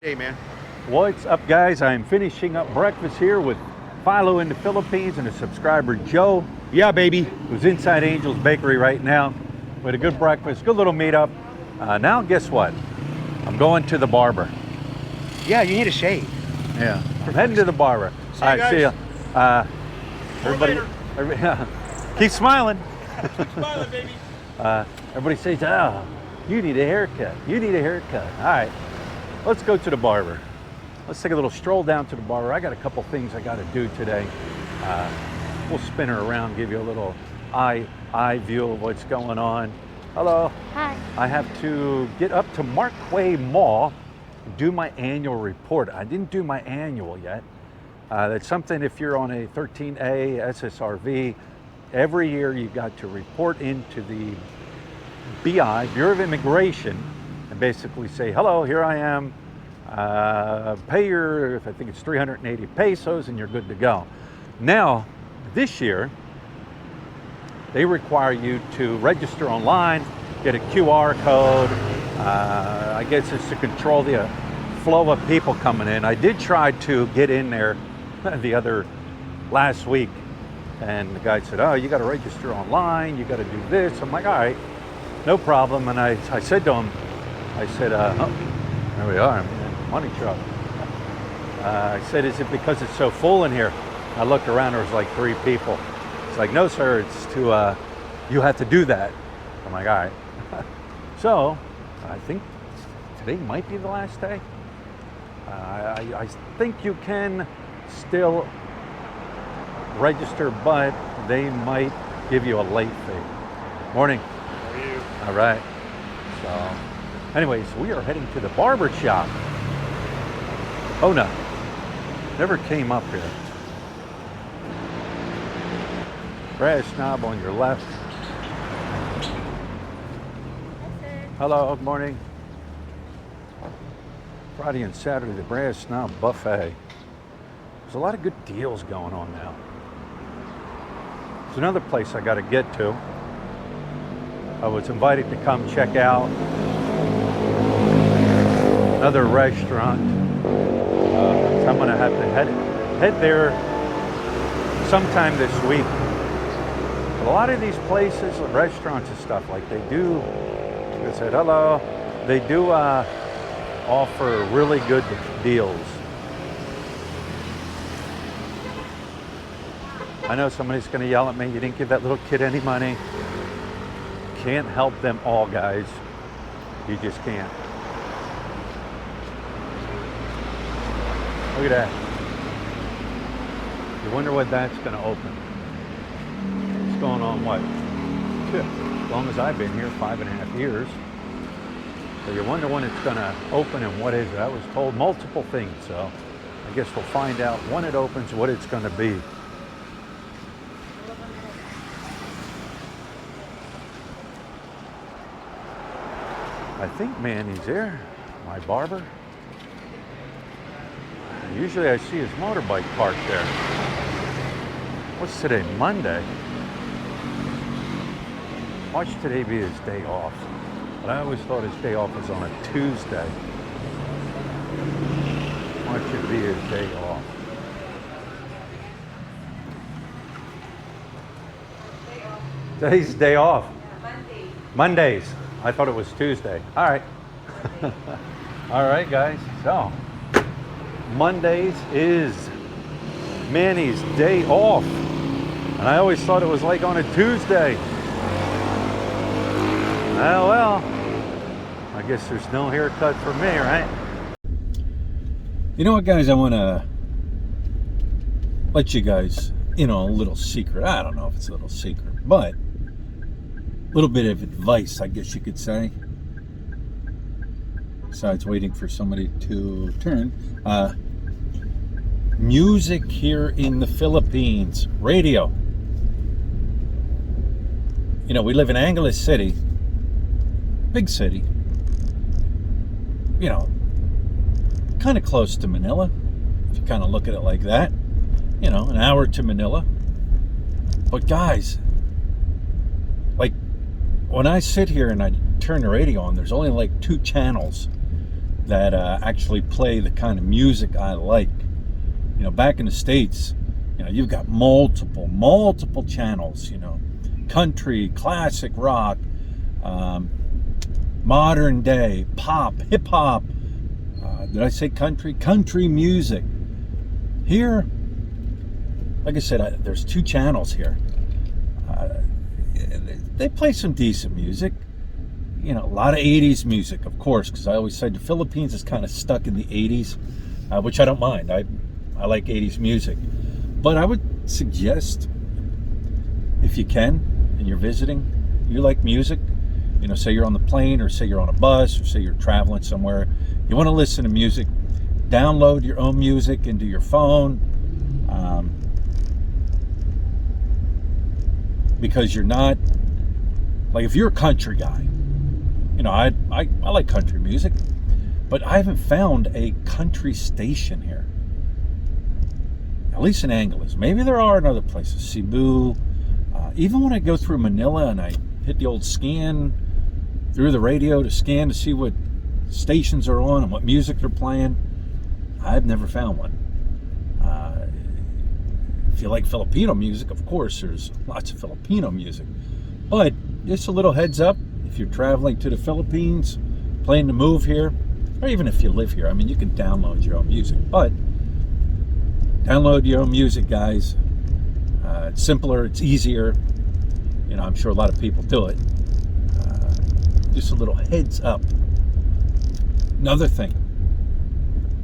Hey, man. What's up, guys? I'm finishing up breakfast here with Philo in the Philippines and a subscriber, Joe. Yeah, baby. Who's inside Angel's Bakery right now. We had a good breakfast, good little meetup. Now, guess what? I'm going to the barber. Yeah, you need a shave. Yeah, I'm heading to the barber. See you guys. See ya. Everybody, keep smiling. Keep smiling, baby. Everybody says, "Oh, you need a haircut. You need a haircut." All right. Let's go to the barber. Let's take a little stroll down to the barber. I got a couple things I got to do today. We'll spin her around, give you a little eye view of what's going on. Hello. Hi. I have to get up to Markway Mall, do my annual report. I didn't do my annual yet. That's something if you're on a 13A SSRV, every year you got to report into the BI, Bureau of Immigration, and basically say, hello, here I am, pay your, I think it's 380 pesos and you're good to go. Now, this year, they require you to register online, get a QR code. I guess it's to control the flow of people coming in. I did try to get in there last week, and the guy said, oh, you got to register online, you got to do this. I'm like, all right, no problem. And I said to him, I said, oh, there we are, money truck. I said, is it because it's so full in here? I looked around, there was like 3 people. It's like, no, sir, it's to, you have to do that. I'm like, all right. So, I think today might be the last day. I think you can still register, but they might give you a late fee. Morning. How are you? All right. So, anyways, we are heading to the barber shop. Oh no, never came up here. Brass knob on your left. Hello, good morning. Friday and Saturday, the Brass Knob Buffet. There's a lot of good deals going on now. There's another place I got to get to. I was invited to come check out another restaurant. So I'm going to have to head there sometime this week. But a lot of these places, restaurants and stuff, like they do, I said hello, they do offer really good deals. I know somebody's going to yell at me, you didn't give that little kid any money. Can't help them all, guys. You just can't. Look at that. You wonder what that's going to open. It's going on what? As long as I've been here, 5.5 years. So you wonder when it's going to open and what is it. I was told multiple things, so I guess we'll find out when it opens, what it's going to be. I think Manny's there, my barber. Usually I see his motorbike parked there. What's today, Monday? Watch today be his day off. But I always thought his day off was on a Tuesday. Watch it be his day off. Today's day off. Mondays. I thought it was Tuesday. All right. All right, guys. So, Mondays is Manny's day off. And I always thought it was like on a Tuesday. Oh, well. I guess there's no haircut for me, right? You know what, guys? I want to let you guys in on a little secret. I don't know if it's a little secret, but a little bit of advice, I guess you could say. Besides waiting for somebody to turn. Music here in the Philippines. Radio. You know, we live in Angeles City. Big city. You know, kind of close to Manila. If you kind of look at it like that. You know, an hour to Manila. But guys, like, when I sit here and I turn the radio on, there's only like 2 channels that actually play the kind of music I like. You know, back in the States, you know, you've got multiple channels, you know, country, classic rock, modern day, pop, hip hop. Did I say country? Country music. Here, like I said, there's 2 channels here. They play some decent music. You know, a lot of 80s music, of course, because I always said the Philippines is kind of stuck in the 80s, which I don't mind. I like 80s music. But I would suggest, if you can, and you're visiting, you like music, you know, say you're on the plane, or say you're on a bus, or say you're traveling somewhere, you want to listen to music, download your own music into your phone, because you're not, like, if you're a country guy, you know, I like country music, but I haven't found a country station here, at least in Angeles. Maybe there are in other places, Cebu. Even when I go through Manila and I hit the old scan through the radio to scan to see what stations are on and what music they're playing, I've never found one. If you like Filipino music, of course, there's lots of Filipino music. But just a little heads up, if you're traveling to the Philippines, planning to move here, or even if you live here, I mean, you can download your own music. But download your own music, guys. It's simpler, it's easier. You know, I'm sure a lot of people do it. Just a little heads up. Another thing,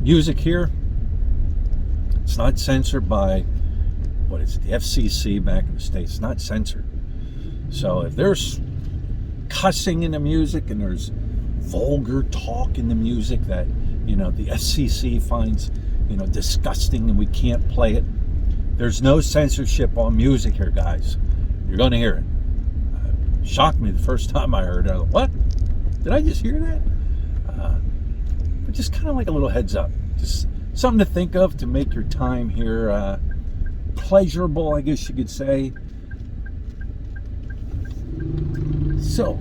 music here, it's not censored by, what is it, the FCC back in the States. It's not censored. So if there's cussing in the music and there's vulgar talk in the music that, you know, the FCC finds, you know, disgusting and we can't play it, there's no censorship on music here, guys. You're going to hear it. Shocked me the first time I heard it. I was like, what? Did I just hear that? But just kind of like a little heads up. Just something to think of to make your time here pleasurable, I guess you could say. So,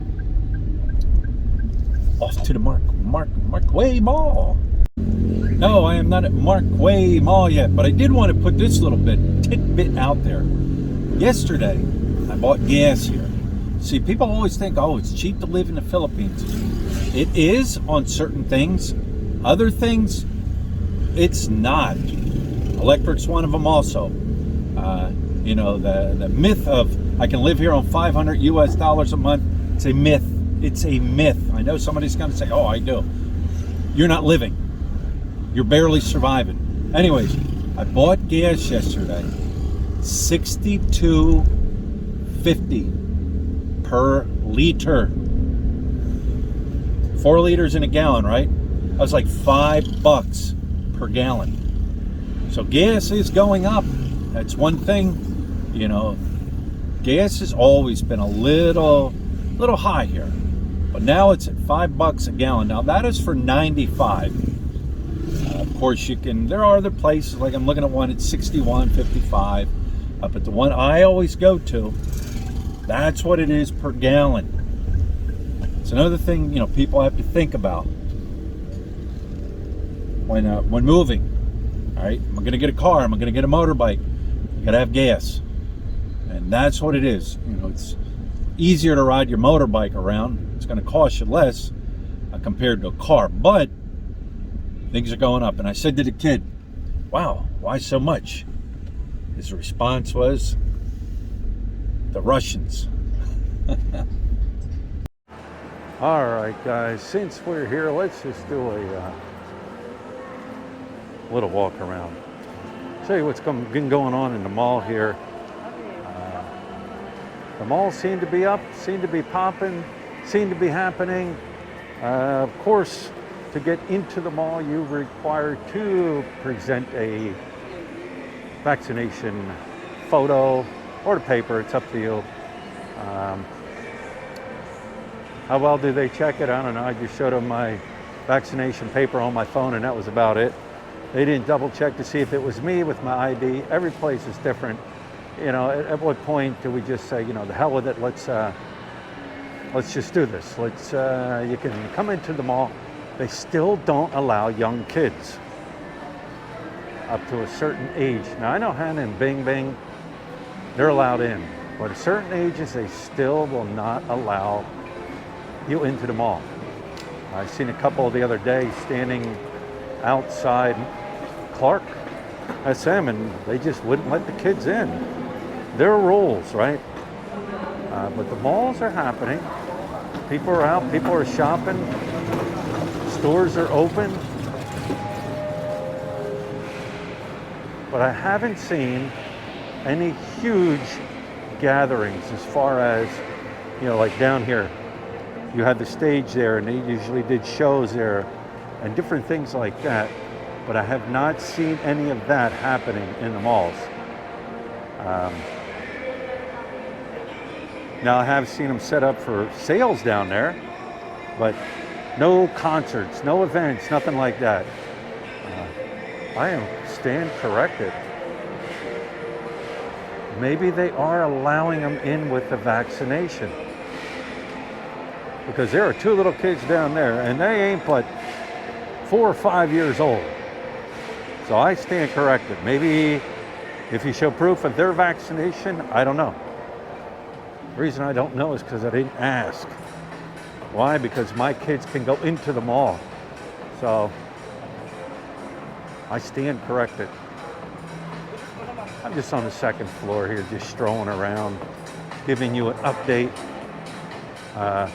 off to the Markway Mall. No, I am not at Markway Mall yet, but I did want to put this little tidbit out there. Yesterday, I bought gas here. See, people always think, oh, it's cheap to live in the Philippines. It is on certain things. Other things, it's not. Electric's one of them also. You know, the myth of I can live here on $500 US a month, it's a myth. It's a myth. I know somebody's going to say, oh, I do. You're not living. You're barely surviving. Anyways, I bought gas yesterday, $62.50 per liter. 4 liters in a gallon, right? That was like $5 per gallon. So gas is going up. That's one thing. You know, gas has always been a little high here, but now it's at $5 a gallon. Now that is for 95. Of course, there are other places, like I'm looking at one at 61.55. But the one I always go to, that's what it is per gallon. It's another thing, you know, people have to think about when moving. All right, am I going to get a car? Am I going to get a motorbike? You got to have gas, and that's what it is. You know, it's easier to ride your motorbike around. It's going to cost you less compared to a car, but things are going up. And I said to the kid, "Wow, why so much?" His response was, "The Russians." All right, guys, since we're here, let's just do a little walk around. Show you what's been going on in the mall here. The malls seem to be up, seem to be popping, seem to be happening. Of course, to get into the mall, you require to present a vaccination photo or the paper. It's up to you. How well do they check it? I don't know. I just showed them my vaccination paper on my phone, and that was about it. They didn't double check to see if it was me with my ID. Every place is different. You know, at what point do we just say, you know, the hell with it? Let's just do this. You can come into the mall they still don't allow young kids up to a certain age. Now I know Hannah and Bing Bing, they're allowed in, but at certain ages they still will not allow you into the mall. I seen a couple the other day standing outside Clark SM and they just wouldn't let the kids in. There are rules, right? But the malls are happening. People are out, people are shopping, stores are open. But I haven't seen any huge gatherings as far as, you know, like down here. You had the stage there and they usually did shows there and different things like that. But I have not seen any of that happening in the malls. Now I have seen them set up for sales down there, but no concerts, no events, nothing like that. I am stand corrected. Maybe they are allowing them in with the vaccination. Because there are two little kids down there and they ain't but 4 or 5 years old. So I stand corrected. Maybe if you show proof of their vaccination, I don't know. The reason I don't know is because I didn't ask. Why? Because my kids can go into the mall. So I stand corrected. I'm just on the second floor here, just strolling around, giving you an update. There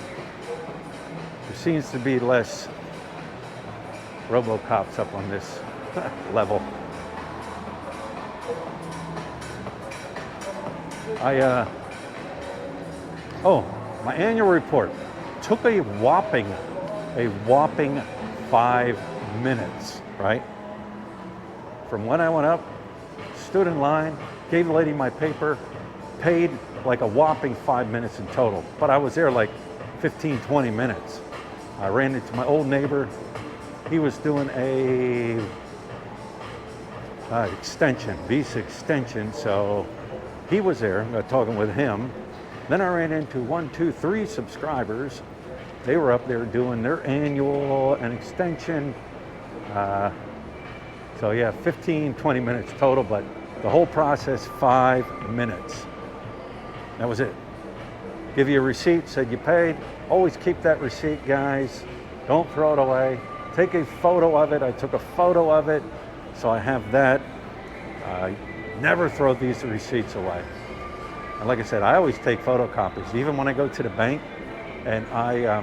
seems to be less RoboCops up on this level. My annual report took a whopping 5 minutes, right? From when I went up, stood in line, gave the lady my paper, paid like a whopping 5 minutes in total. But I was there like 15, 20 minutes. I ran into my old neighbor. He was doing a extension, visa extension, so he was there, talking with him. Then I ran into 1, 2, 3 subscribers. They were up there doing their annual and extension. So yeah, 15, 20 minutes total, but the whole process, 5 minutes. That was it. Give you a receipt, said you paid. Always keep that receipt, guys. Don't throw it away. Take a photo of it. I took a photo of it, so I have that. Never throw these receipts away. And like I said, I always take photocopies. Even when I go to the bank and I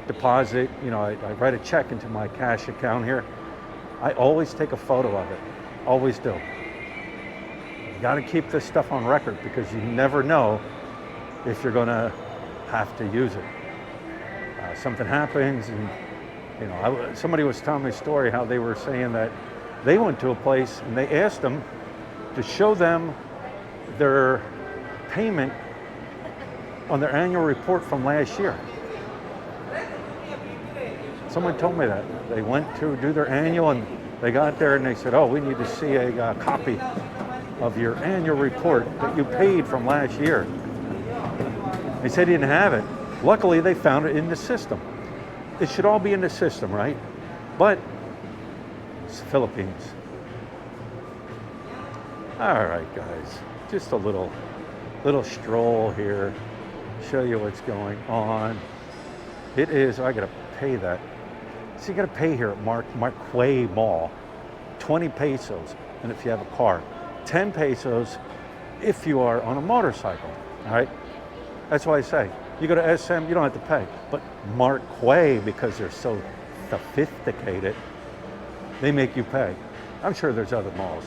deposit, you know, I write a check into my cash account here, I always take a photo of it. Always do. You got to keep this stuff on record because you never know if you're going to have to use it. Something happens and, you know, somebody was telling me a story how they were saying that they went to a place and they asked them to show them their payment on their annual report from last year. Someone told me that. They went to do their annual and they got there and they said, oh, we need to see a copy of your annual report that you paid from last year. They said they didn't have it. Luckily, they found it in the system. It should all be in the system, right? But it's the Philippines. All right, guys, just a little stroll here, show you what's going on. It is, I gotta pay that. So you gotta pay here at Marquay Mall, 20 pesos, and if you have a car, 10 pesos if you are on a motorcycle, all right? That's why I say, you go to SM, you don't have to pay. But Marquay, because they're so sophisticated, they make you pay. I'm sure there's other malls,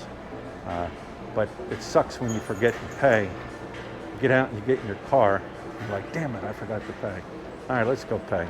but it sucks when you forget to pay. You get out and you get in your car, you're like, damn it, I forgot to pay. All right, let's go pay.